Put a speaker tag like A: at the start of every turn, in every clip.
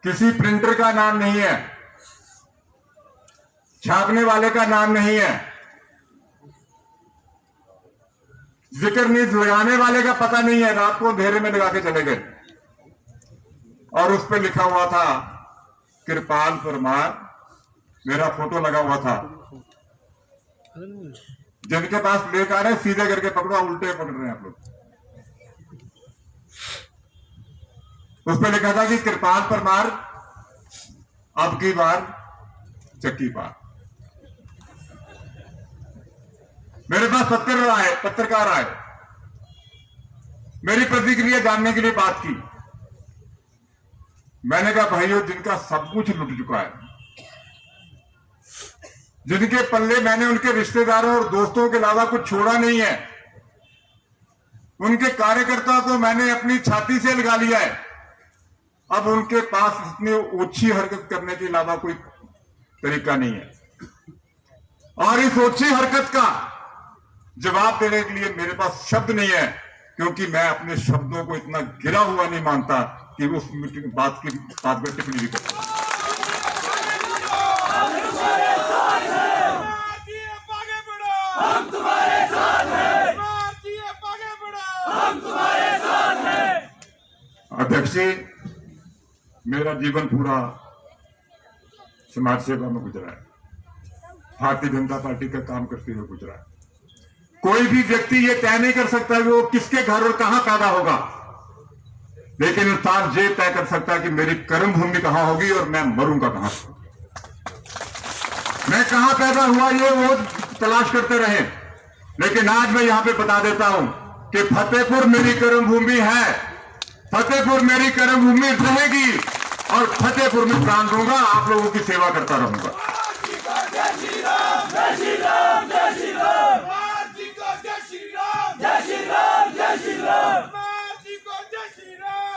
A: किसी प्रिंटर का नाम नहीं है, छापने वाले का नाम नहीं है, जिक्र नहीं, लगाने वाले का पता नहीं है। रात को अंधेरे में लगा के चले गए और उस पर लिखा हुआ था कृपाल परमार, मेरा फोटो लगा हुआ था। जिनके पास ब्रेक आ रहे हैं सीधे करके पकड़ो, उल्टे पकड़ रहे हैं आप लोग। उस पर लिखा था कि कृपाल परमार अब की बार चक्की पार। मेरे पास पत्रकार आए, मेरी प्रतिक्रिया जानने के लिए बात की। मैंने कहा भाइयों, जिनका सब कुछ लुट चुका है, जिनके पल्ले मैंने उनके रिश्तेदारों और दोस्तों के अलावा कुछ छोड़ा नहीं है, उनके कार्यकर्ताओं को मैंने अपनी छाती से लगा लिया है। अब उनके पास इतनी ओछी हरकत करने के अलावा कोई तरीका नहीं है, और इस ओछी हरकत का जवाब देने के लिए मेरे पास शब्द नहीं है, क्योंकि मैं अपने शब्दों को इतना गिरा हुआ नहीं मानता कि उस बात पर टिप्पणी भी करता।
B: हम तुम्हारे साथ हैं, हम तुम्हारे साथ हैं।
A: अध्यक्ष जी, मेरा जीवन पूरा समाज सेवा में गुजरा है, भारतीय जनता पार्टी का काम करते हुए गुजरा है। कोई भी व्यक्ति ये तय नहीं कर सकता कि वो किसके घर और कहां पैदा होगा, लेकिन इंसान ये तय कर सकता है कि मेरी कर्म भूमि कहां होगी और मैं मरूंगा कहां। मैं कहां पैदा हुआ ये वो तलाश करते रहे, लेकिन आज मैं यहां पे बता देता हूं कि फतेहपुर मेरी कर्म भूमि है, फतेहपुर मेरी कर्म भूमि रहेगी, और फतेहपुर में प्राण दूंगा, आप लोगों की सेवा करता रहूंगा।
B: जय श्री राम, जय श्री राम, जय श्री राम, जय श्री राम, जय श्री राम,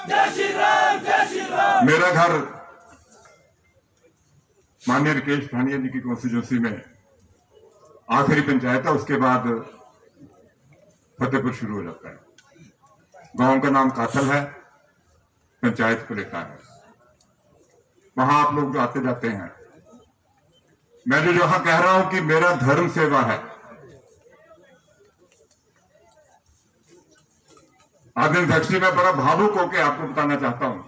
B: जय श्री राम, जय श्री राम।
A: मेरा घर माननीय राकेश ठानिया जी की कॉन्स्टिट्यूंसी में आखिरी पंचायत है, उसके बाद फतेहपुर शुरू हो जाता है। गांव का नाम काथल है, पंचायत को लेता है। वहां आप लोग आते जाते हैं। मैं जो यहां कह रहा हूं कि मेरा धर्म सेवा है। आदरणीय अध्यक्ष जी, मैं बड़ा भावुक होकर आपको बताना चाहता हूं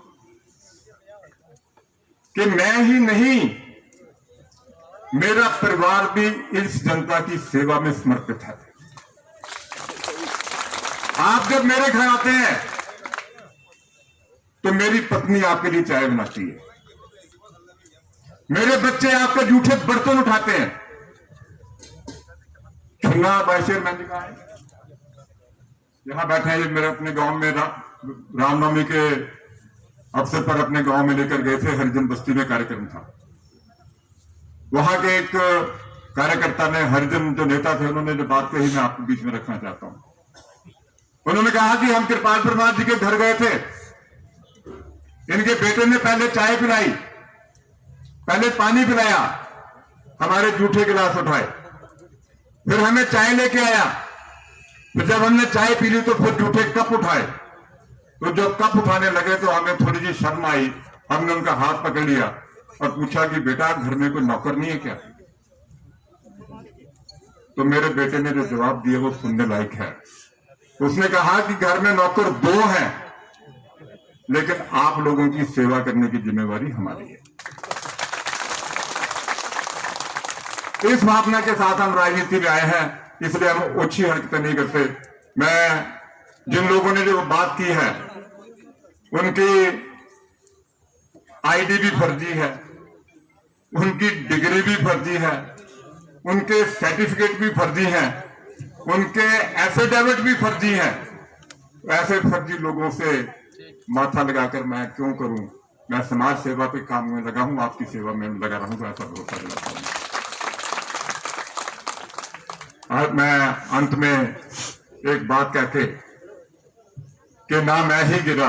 A: कि मैं ही नहीं, मेरा परिवार भी इस जनता की सेवा में समर्पित है। आप जब मेरे घर आते हैं तो मेरी पत्नी आपके लिए चाय बनाती है, मेरे बच्चे आपके जूठे बर्तन उठाते हैं। छुन्ना बाइशेर मैंने कहा है, यहां बैठे हैं, मेरे अपने गांव में रामनवमी के अवसर पर अपने गांव में लेकर गए थे। हरिजन बस्ती में कार्यक्रम था, वहां के एक कार्यकर्ता ने, हरिजन जो नेता थे, उन्होंने जो बात कही मैं आपके बीच में रखना चाहता हूं। उन्होंने कहा कि हम कृपाल परमार जी के घर गए थे, इनके बेटे ने पहले चाय पिलाई, पहले पानी पिलाया, हमारे जूठे गिलास उठाए, फिर हमें चाय लेके आया, फिर जब हमने चाय पी ली तो फिर जूठे कप उठाए। तो जब कप उठाने लगे तो हमें थोड़ी सी शर्म आई, हमने उनका हाथ पकड़ लिया और पूछा कि बेटा घर में कोई नौकर नहीं है क्या? तो मेरे बेटे ने जो जवाब दिया वो सुनने लायक है। उसने कहा कि घर में नौकर 2 हैं, लेकिन आप लोगों की सेवा करने की जिम्मेवारी हमारी है। इस भावना के साथ हम राजनीति में आए हैं, इसलिए हम ओछी हरकतें नहीं करते। मैं जिन लोगों ने जो बात की है उनकी आईडी भी फर्जी है, उनकी डिग्री भी फर्जी है, उनके सर्टिफिकेट भी फर्जी हैं, उनके एफिडेविट भी फर्जी हैं। ऐसे फर्जी लोगों से माथा लगाकर मैं क्यों करूं? मैं समाज सेवा पे काम में लगा हूं, आपकी सेवा में लगा रहूंगा, ऐसा भरोसा दिलाता हूं। आज मैं अंत में एक बात कहके कि ना मैं ही गिरा,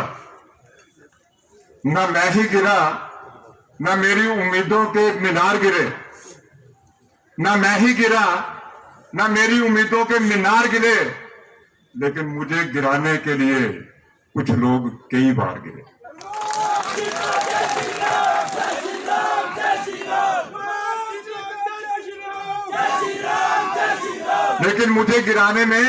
A: ना मैं ही गिरा, ना मेरी उम्मीदों के मीनार गिरे, ना मैं ही गिरा, ना मेरी उम्मीदों के मीनार गिरे, लेकिन मुझे गिराने के लिए कुछ लोग कई बार गिरे। लेकिन मुझे गिराने में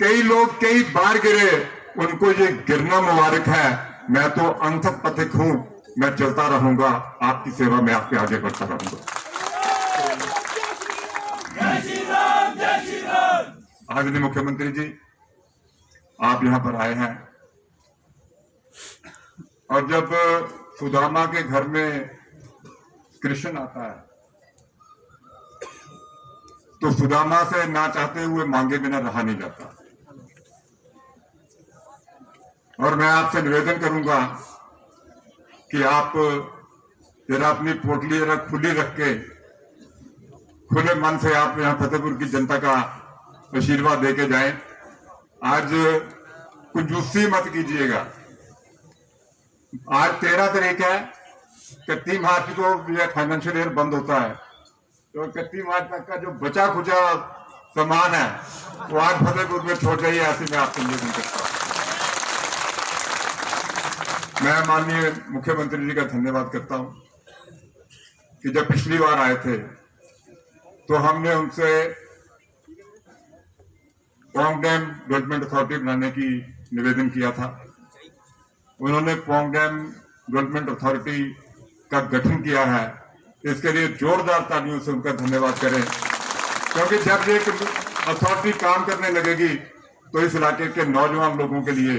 A: कई लोग कई बार गिरे, उनको ये गिरना मुबारक है। मैं तो अंत तक पथिक हूं, मैं चलता रहूंगा, आपकी सेवा में आपके आगे बढ़ता रहूंगा।
B: जय श्री राम, जय श्री राम।
A: आदरणीय मुख्यमंत्री जी, आप यहां पर आए हैं और जब सुदामा के घर में कृष्ण आता है तो सुदामा से ना चाहते हुए मांगे बिना रहा नहीं जाता। और मैं आपसे निवेदन करूंगा कि आप जरा अपनी पोटली जरा खुली रख के खुले मन से आप यहां फतेहपुर की जनता का आशीर्वाद देके जाएं। आज कंजूसी मत कीजिएगा। आज 13 तारीख है, 31 मार्च को फाइनेंशियल ईयर बंद होता है, तो 31 मार्च तक का जो बचा खुचा सामान है वो आज फतेहपुर में छोड़ जाइए, ऐसे मैं आपसे निवेदन करता हूं। मैं माननीय मुख्यमंत्री जी का धन्यवाद करता हूं कि जब पिछली बार आए थे तो हमने उनसे पोंग डैम डेवलपमेंट अथॉरिटी बनाने की निवेदन किया था। उन्होंने पोंग डैम डेवलपमेंट अथॉरिटी का गठन किया है। इसके लिए जोरदार तालियों से उनका धन्यवाद करें, क्योंकि जब ये अथॉरिटी काम करने लगेगी तो इस इलाके के नौजवान लोगों के लिए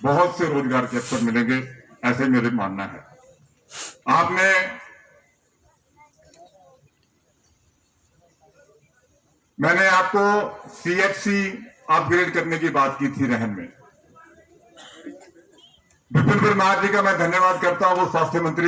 A: बहुत से रोजगार के अवसर मिलेंगे, ऐसे मेरे मानना है। मैंने आपको CHC अपग्रेड करने की बात की थी रहन में। विपिन परमार जी का मैं धन्यवाद करता हूं, वो स्वास्थ्य मंत्री